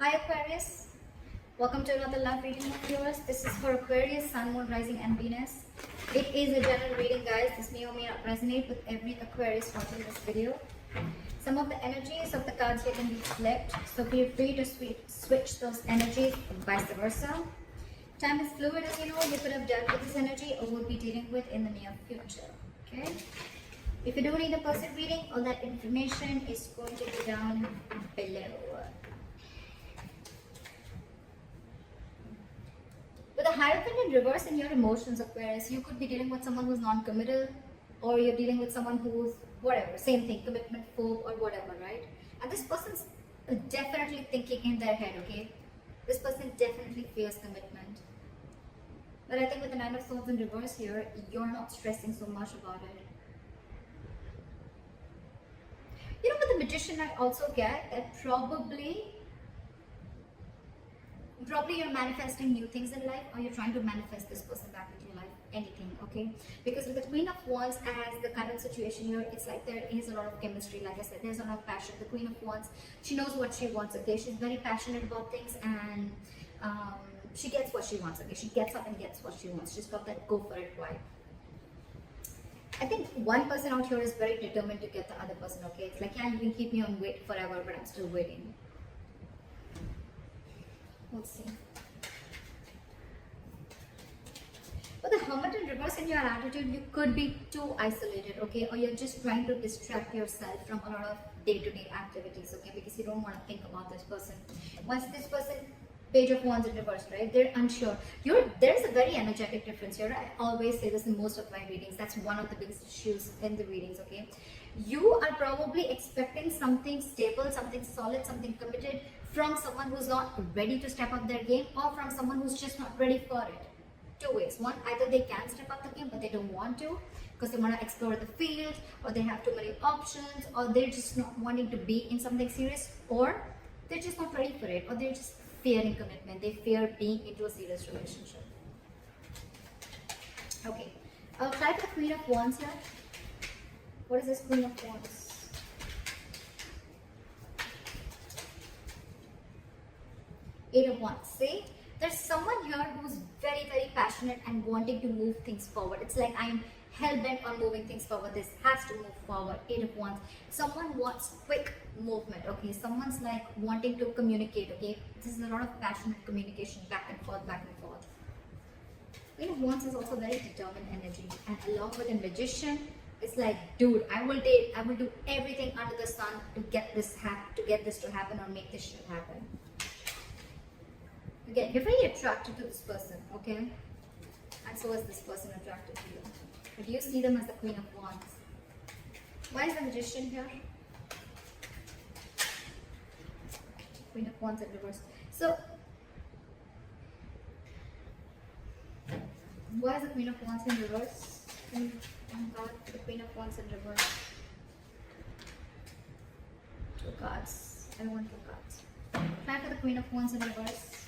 Hi Aquarius, welcome to another love reading of yours. This is for Aquarius, Sun, Moon, Rising and Venus. It is a general reading, guys. This may or may not resonate with every Aquarius watching this video. Some of the energies of the cards here can be flipped, so feel free to switch those energies and vice versa. Time is fluid, as you know. You could have dealt with this energy or will be dealing with in the near future. Okay? If you do need a personal reading, all that information is going to be down below. With a Hierophant in reverse in your emotions, Aquarius, you could be dealing with someone who's non-committal, or you're dealing with someone who's whatever, same thing, commitment phobe or whatever, right? And this person's definitely thinking in their head, okay? This person definitely fears commitment. But I think with the Nine of Swords in reverse here, you're not stressing so much about it. You know, with the Magician, I also get that probably you're manifesting new things in life, or you're trying to manifest this person back into your life, anything, okay? Because with the Queen of Wands as the current situation here, it's like there is a lot of chemistry. Like I said, there's a lot of passion. The Queen of Wands, she knows what she wants, okay? She's very passionate about things, and she gets what she wants, okay? She gets up and gets what she wants. She's got that go for it vibe. I think one person out here is very determined to get the other person, okay? It's like, yeah, you can keep me on wait forever, but I'm still waiting. Let's see. With the Hermit in reverse in your attitude, you could be too isolated, okay? Or you're just trying to distract yourself from a lot of day-to-day activities, okay? Because you don't want to think about this person. Once this person, Page of Wands in reverse, right? They're unsure. There's a very energetic difference here. I always say this in most of my readings. That's one of the biggest issues in the readings, okay? You are probably expecting something stable, something solid, something committed from someone who's not ready to step up their game, or from someone who's just not ready for it. Two ways. One, either they can step up the game, but they don't want to because they want to explore the field, or they have too many options, or they're just not wanting to be in something serious, or they're just not ready for it, or they're just fearing commitment. They fear being into a serious relationship. Okay, I'll try for the Queen of Wands here. What is this Queen of Wands? Eight of Wands. See, there's someone here who's very, very passionate and wanting to move things forward. It's like, I'm hell-bent on moving things forward. This has to move forward. Eight of Wands. Someone wants quick movement, okay? Someone's like wanting to communicate, okay? This is a lot of passionate communication, back and forth, back and forth. Queen of Wands is also very determined energy. And along with a Magician, it's like, dude, I will do everything under the sun to get this to happen, or make this shit happen. Again, you're very attracted to this person, okay? And so is this person attracted to you. But you see them as the Queen of Wands. Why is the Magician here? Queen of Wands in reverse. So, why is the Queen of Wands in reverse? Oh God, the Queen of Wands in reverse. Two cards. I want two cards. Try for the Queen of Wands in reverse.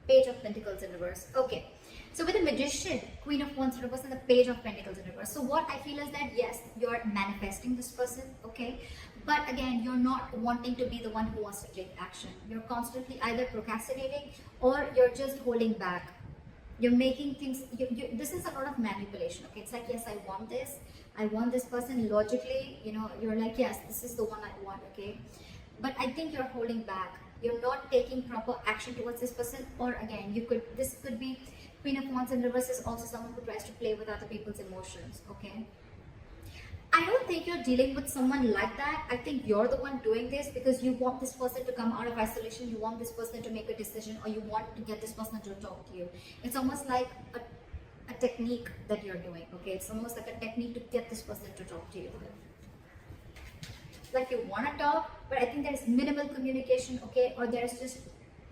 Page of Pentacles in reverse. Okay. So with the Magician, Queen of Wands in reverse, and the Page of Pentacles in reverse. So what I feel is that, yes, you're manifesting this person, okay? But again, you're not wanting to be the one who wants to take action. You're constantly either procrastinating, or you're just holding back. You're making things, this is a lot of manipulation, okay? It's like, yes, I want this person. Logically, you know, you're like, yes, this is the one I want, okay? But I think you're holding back. You're not taking proper action towards this person. Or again, this could be Queen of Wands in reverse is also someone who tries to play with other people's emotions, okay? I don't think you're dealing with someone like that. I think you're the one doing this because you want this person to come out of isolation. You want this person to make a decision, or you want to get this person to talk to you. It's almost like a technique that you're doing, okay? It's almost like a technique to get this person to talk to you. Like, you want to talk, but I think there's minimal communication, okay? Or there's just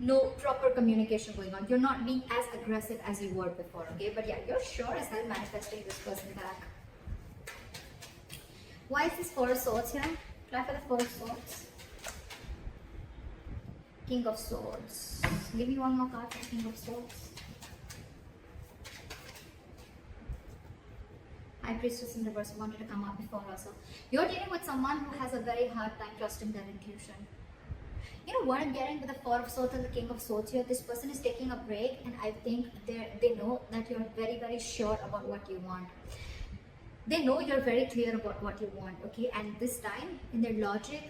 no proper communication going on. You're not being as aggressive as you were before, okay? But yeah, you're sure as hell manifesting this person back. Why is this Four of Swords here? Try for the Four of Swords. King of Swords. Give me one more card for King of Swords. High Priestess in reverse wanted to come up before also. You're dealing with someone who has a very hard time trusting their intuition. You know what I'm getting with the Four of Swords and the King of Swords here? This person is taking a break, and I think they know that you're very, very sure about what you want. They know you're very clear about what you want, okay? And this time, in their logic,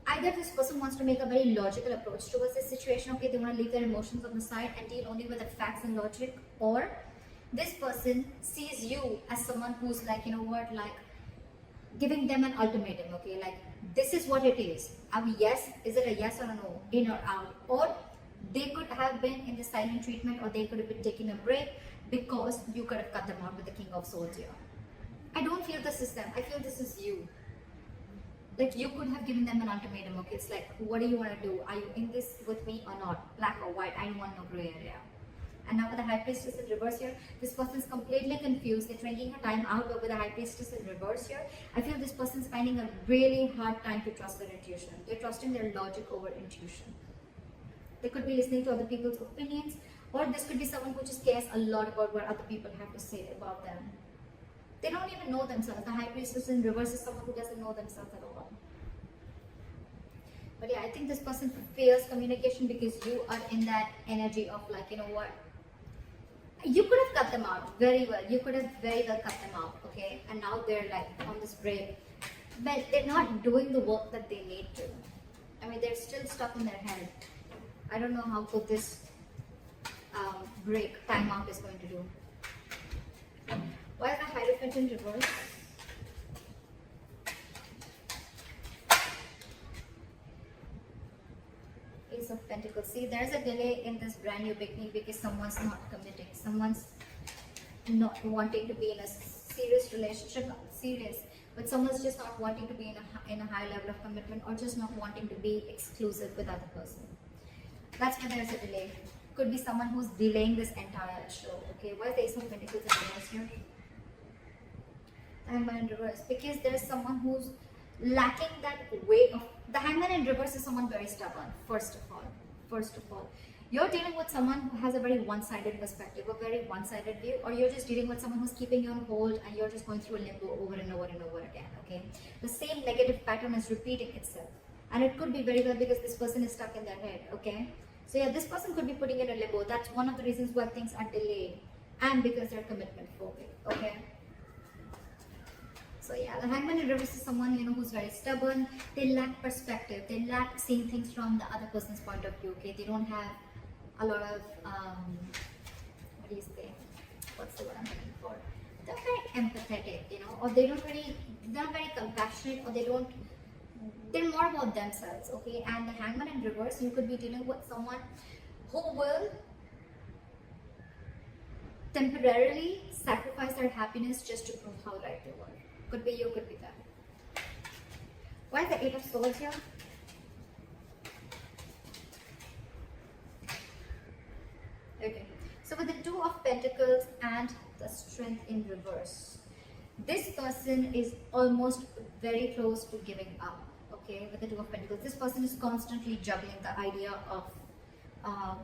either this person wants to make a very logical approach towards this situation, okay? They want to leave their emotions on the side and deal only with the facts and logic, or this person sees you as someone who's like, you know what, like giving them an ultimatum, okay? Like, this is what it is. Yes, is it a yes or a no, in or out? Or they could have been in the silent treatment, or they could have been taking a break because you could have cut them out with the King of Swords here. I don't feel this is them. I feel this is you. Like, you could have given them an ultimatum, okay? It's like, what do you want to do? Are you in this with me or not? Black or white? I don't want no gray area. And now with the High Priestess in reverse here, this person is completely confused. They're drinking her time out, but with the High Priestess in reverse here, I feel this person is finding a really hard time to trust their intuition. They're trusting their logic over intuition. They could be listening to other people's opinions, or this could be someone who just cares a lot about what other people have to say about them. They don't even know themselves. The High Priestess in reverse is someone who doesn't know themselves at all. But yeah, I think this person fears communication because you are in that energy of like, you know what? You could have cut them out very well. You could have very well cut them out, okay? And now they're like on this break. But they're not doing the work that they need to. I mean, they're still stuck in their head. I don't know how good this break, timeout is going to do. Why is the Hierophant in reverse? Ace of Pentacles. See, there's a delay in this brand new beginning because someone's not committing. Someone's not wanting to be in a serious relationship, not serious, but someone's just not wanting to be in a high level of commitment, or just not wanting to be exclusive with other person. That's why there's a delay. Could be someone who's delaying this entire show. Okay, why is the Ace of Pentacles in reverse here? Hangman in reverse, because there's someone who's lacking that way of. The Hangman in reverse is someone very stubborn. First of all, you're dealing with someone who has a very one-sided perspective, a very one-sided view, or you're just dealing with someone who's keeping you on hold and you're just going through a limbo over and over and over again. Okay, the same negative pattern is repeating itself, and it could be very well because this person is stuck in their head. Okay, so yeah, this person could be putting in a limbo. That's one of the reasons why things are delayed, and because they're commitment phobic. Okay. So yeah, the Hangman in reverse is someone, you know, who's very stubborn. They lack perspective. They lack seeing things from the other person's point of view. Okay, they don't have a lot of what do you say? What's the word I'm looking for? They're very empathetic, you know, or they're not very compassionate, or they're more about themselves. Okay, and the Hangman in reverse, you could be dealing with someone who will temporarily sacrifice their happiness just to prove how right they were. Could be you, could be them. Why is the Eight of Swords here? Okay, so with the Two of Pentacles and the Strength in reverse, this person is almost very close to giving up. Okay, with the Two of Pentacles, this person is constantly juggling the idea of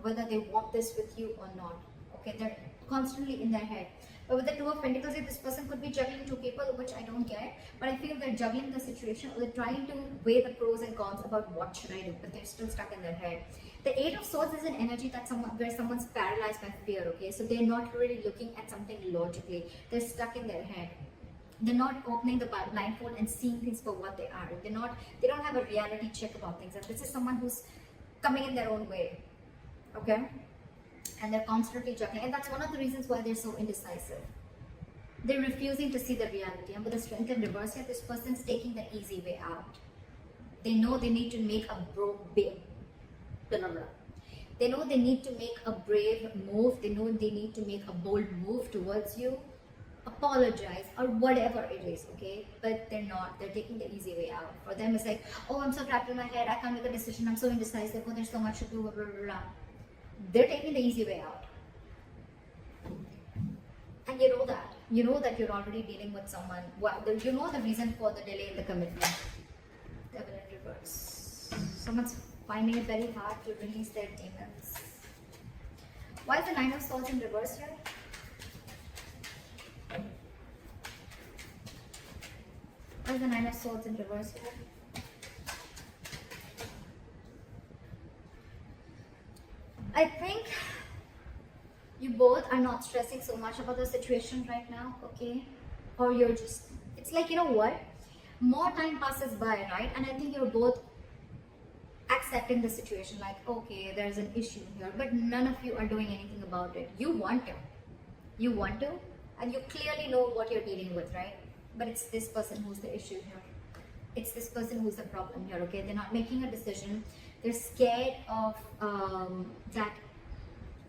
whether they want this with you or not. Okay, they're constantly in their head. But with the Two of Pentacles, this person could be juggling two people, which I don't get. But I feel they're juggling the situation, or they're trying to weigh the pros and cons about what should I do, but they're still stuck in their head. The Eight of Swords is an energy that where someone's paralyzed by fear. Okay, so they're not really looking at something logically. They're stuck in their head. They're not opening the blindfold and seeing things for what they are. They don't have a reality check about things. And this is someone who's coming in their own way. Okay. And they're constantly juggling, and that's one of the reasons why they're so indecisive. They're refusing to see the reality, and with the Strength in reverse here, this person's taking the easy way out. They know they need to make They know they need to make a brave move. They know they need to make a bold move towards you, apologize, or whatever it is, okay? But they're not. They're taking the easy way out. For them, it's like, oh, I'm so trapped in my head. I can't make a decision. I'm so indecisive. Oh, there's so much to do. Blah, blah, blah. They're taking the easy way out. And you know that. You know that you're already dealing with someone. Well, you know the reason for the delay in the commitment. Devil in reverse. Someone's finding it very hard to release their demons. Why is the Nine of Swords in reverse here? Why is the Nine of Swords in reverse here? I think you both are not stressing so much about the situation right now, okay? Or you're just, it's like, you know what? More time passes by, right? And I think you're both accepting the situation, like, okay, there's an issue here, but none of you are doing anything about it. You want to. You want to, and you clearly know what you're dealing with, right? But it's this person who's the issue here. It's this person who's the problem here, okay? They're not making a decision. They're scared of that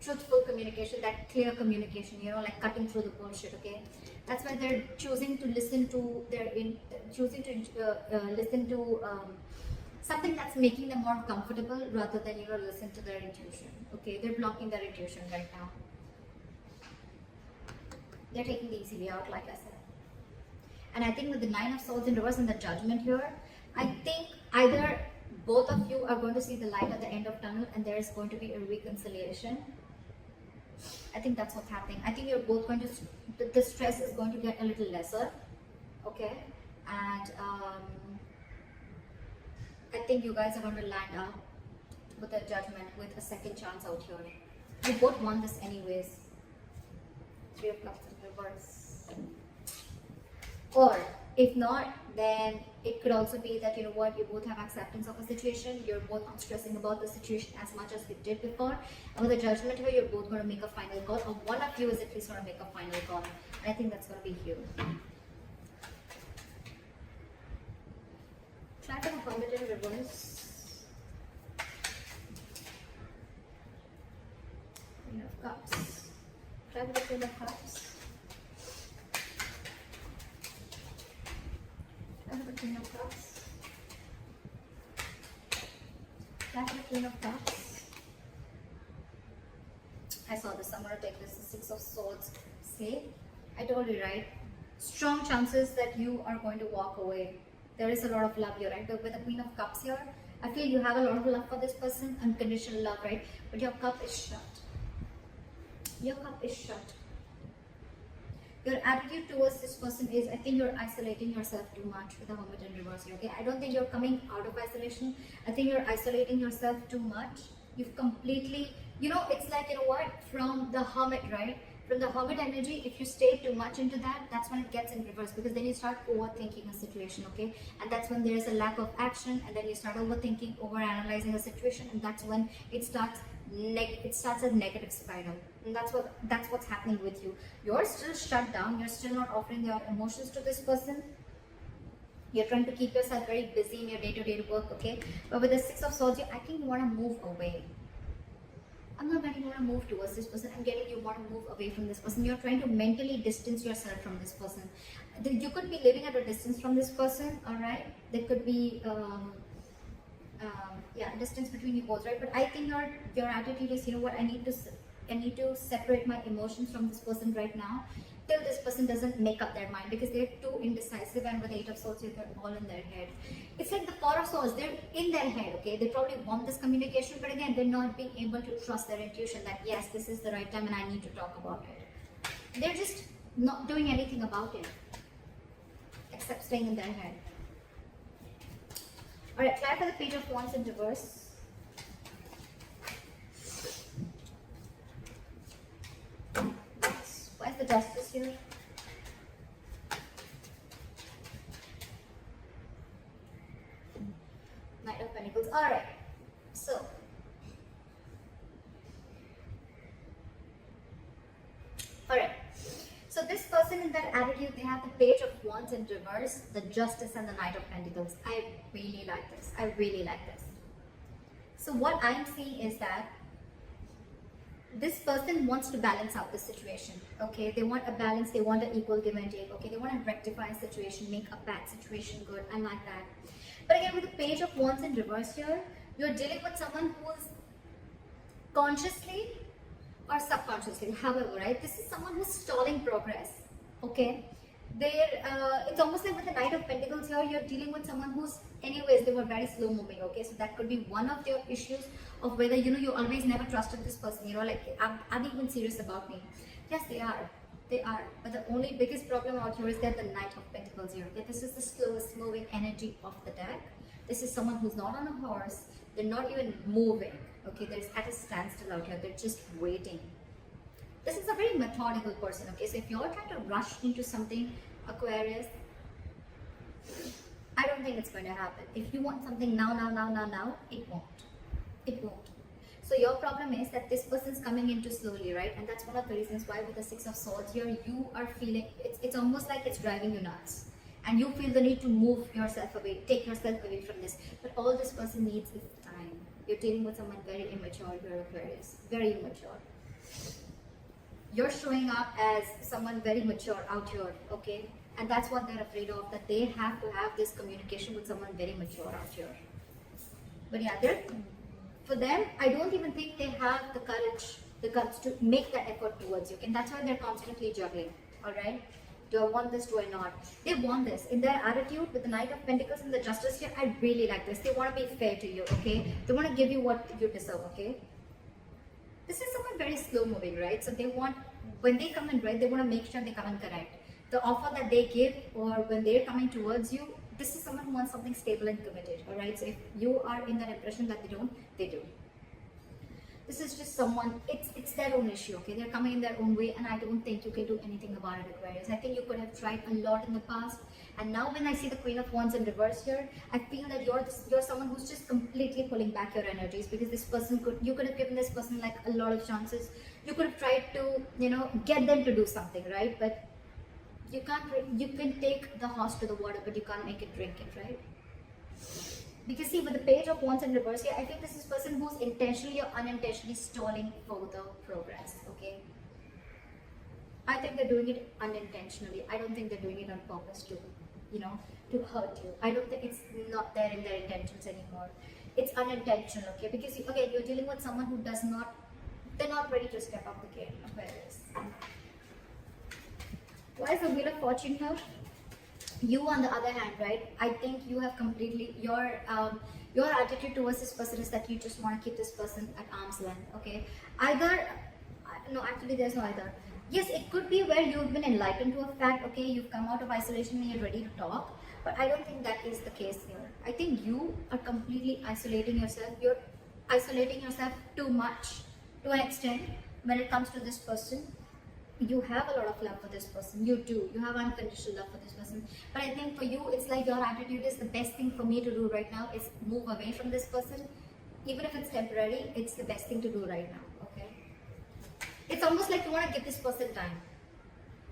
truthful communication, that clear communication, you know, like cutting through the bullshit, okay? That's why they're choosing to listen to listen to something that's making them more comfortable rather than, you know, listen to their intuition, okay? They're blocking their intuition right now. They're taking the easy way out, like I said. And I think with the Nine of Swords in reverse and the Judgment here, I think either both of you are going to see the light at the end of tunnel and there is going to be a reconciliation. I think that's what's happening. I think you're both going to, the stress is going to get a little lesser, okay? And I think you guys are going to land up with a Judgment, with a second chance out here. You both want this anyways. Three of Cups in reverse. Or if not, then it could also be that, you know what, you both have acceptance of a situation. You're both not stressing about the situation as much as you did before. And with the Judgment here, you're both going to make a final call, or one of you is at least going to make a final call. And I think that's going to be you. Try to come it in reverse. Queen of Cups. Try with the Queen of Cups. Try with the Queen of Cups. Try with the Queen of Cups. I saw this. I'm going to take this. The Six of Swords. See? I told you, right? Strong chances that you are going to walk away. There is a lot of love here, right? But with the Queen of Cups here, I feel you have a lot of love for this person. Unconditional love, right? But your cup is shut. Your cup is shut. Your attitude towards this person is, I think you're isolating yourself too much with the Hermit in reverse here, okay? I don't think you're coming out of isolation. I think you're isolating yourself too much. You've completely, you know, it's like, you know what, from the Hermit, right? From the Hermit energy, if you stay too much into that, that's when it gets in reverse, because then you start overthinking a situation, okay? And that's when there's a lack of action, and then you start overthinking, overanalyzing a situation, and that's when it starts a negative spiral. And that's what's happening with you. You're still shut down. You're still not offering your emotions to this person. You're trying to keep yourself very busy in your day-to-day work, okay? But with the Six of Swords, I think you want to move away. I'm not getting you want to move towards this person. I'm getting you want to move away from this person. You're trying to mentally distance yourself from this person. You could be living at a distance from this person, all right? There could be distance between you both, right? But I think your attitude is, you know what, I need to separate my emotions from this person right now till this person doesn't make up their mind, because they're too indecisive, and with Eight of Swords they're all in their head. It's like the Four of Swords, they're in their head, okay? They probably want this communication, but again, they're not being able to trust their intuition that yes, this is the right time and I need to talk about it. They're just not doing anything about it except staying in their head. Alright, try for the Page of Wands in reverse. Why is the Justice here? Knight of Pentacles. Alright, so this person in that attitude, they have the Page of Wands in reverse, the Justice, and the Knight of Pentacles. I really like this. I really like this. So what I'm seeing is that this person wants to balance out the situation, okay? They want a balance, they want an equal give and take, okay? They want to rectify a situation, make a bad situation good. I like that. But again, with the Page of Wands in reverse here, you're dealing with someone who is consciously or subconsciously, however, right? This is someone who's stalling progress, okay? It's almost like with the Knight of Pentacles here, you're dealing with someone who's, anyways, they were very slow moving, okay? So that could be one of your issues of whether, you know, you always never trusted this person, you know, like, are they even serious about me? Yes, they are. They are. But the only biggest problem out here is that the Knight of Pentacles here, okay? This is the slowest moving energy of the deck. This is someone who's not on a horse. They're not even moving. Okay, they're at a standstill out here. They're just waiting. This is a very methodical person. Okay, so if you're trying to rush into something, Aquarius, I don't think it's going to happen. If you want something now, it won't. It won't. So your problem is that this person's coming into slowly, right? And that's one of the reasons why with the Six of Swords here, you are feeling, it's almost like it's driving you nuts. And you feel the need to move yourself away, take yourself away from this. But all this person needs is time. You're dealing with someone very immature here, Aquarius. Very immature. You're showing up as someone very mature out here, okay? And that's what they're afraid of, that they have to have this communication with someone very mature out here. But yeah, for them, I don't even think they have the guts to make that effort towards you. And that's why they're constantly juggling, all right? Do I want this? Do I not? They want this. In their attitude with the Knight of Pentacles and the Justice here, I really like this. They want to be fair to you, okay? They want to give you what you deserve, okay? This is someone very slow moving, right? So they want, when they come in, right, they want to make sure they come in correct. The offer that they give, or when they're coming towards you, this is someone who wants something stable and committed, all right? So if you are in that impression that they don't, they do. This is just someone, it's their own issue, okay? They're coming in their own way, and I don't think you can do anything about it, Aquarius. I think you could have tried a lot in the past, and now when I see the Queen of Wands in reverse here, I feel that you're someone who's just completely pulling back your energies, because this person you could have given this person like a lot of chances. You could have tried to, get them to do something, right? But you can take the horse to the water, but you can't make it drink it, right? Because see, with the Page of Wands in reverse here, I think this is a person who's intentionally or unintentionally stalling further progress, okay? I think they're doing it unintentionally. I don't think they're doing it on purpose to hurt you. I don't think it's not there in their intentions anymore. It's unintentional, okay? Because again, you're dealing with someone who they're not ready to step up the game, Aquarius. Why is the Wheel of Fortune here? You, on the other hand, right, I think you have completely, your attitude towards this person is that you just want to keep this person at arm's length, okay? No, actually there's no either. Yes, it could be where you've been enlightened to a fact, okay, you've come out of isolation and you're ready to talk, but I don't think that is the case here. I think you are completely isolating yourself. You're isolating yourself too much, to an extent, when it comes to this person. You have a lot of love for this person. You do. You have unconditional love for this person. But I think for you, it's like your attitude is the best thing for me to do right now is move away from this person. Even if it's temporary, it's the best thing to do right now, okay? It's almost like you want to give this person time.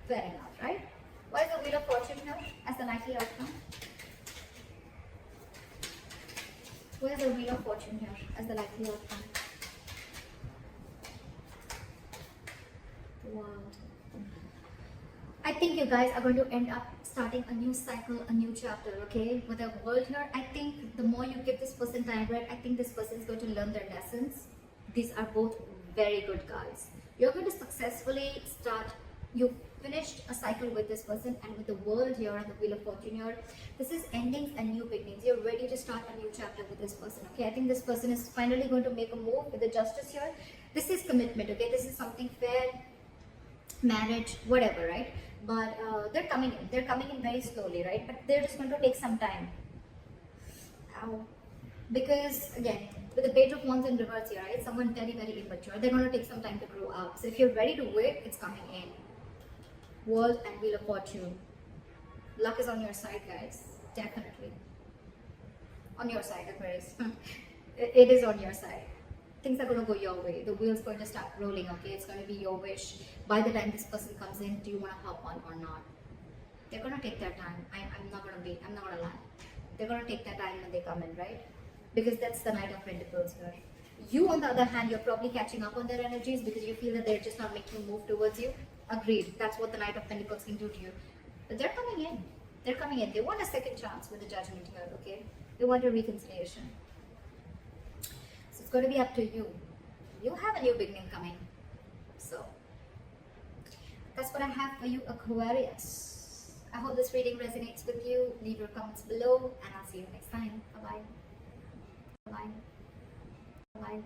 Fair enough, right? Why is the Wheel of Fortune here as the likely outcome? Where is the Wheel of Fortune here as the likely outcome? Wow. I think you guys are going to end up starting a new cycle, a new chapter, okay? With the world here, I think the more you give this person time, right, I think this person is going to learn their lessons. These are both very good cards. You're going to successfully you finished a cycle with this person, and with the world here and the Wheel of Fortune here, this is endings and new beginnings. You're ready to start a new chapter with this person, okay? I think this person is finally going to make a move with the Justice here. This is commitment, okay? This is something fair, marriage, whatever, right? But they're coming in very slowly, right? But they're just going to take some time. Because again, with the Page of Wands in reverse here, right? Someone very, very immature. They're going to take some time to grow up. So if you're ready to wait, it's coming in. World and Wheel of Fortune. Luck is on your side, guys. Definitely. On your side, Aquarius. It is on your side. Things are going to go your way. The wheel's going to start rolling, okay? It's going to be your wish. By the time this person comes in, do you want to hop on or not? They're going to take their time. I'm not going to lie. They're going to take their time when they come in, right? Because that's the Knight of Pentacles here. You, on the other hand, you're probably catching up on their energies because you feel that they're just not making a move towards you. Agreed. That's what the Knight of Pentacles can do to you. But they're coming in. They're coming in. They want a second chance with the Judgment here, okay? They want a reconciliation. So it's going to be up to you. You have a new beginning coming. So that's what I have for you, Aquarius. I hope this reading resonates with you. Leave your comments below, and I'll see you next time. Bye-bye. Bye-bye. Bye-bye.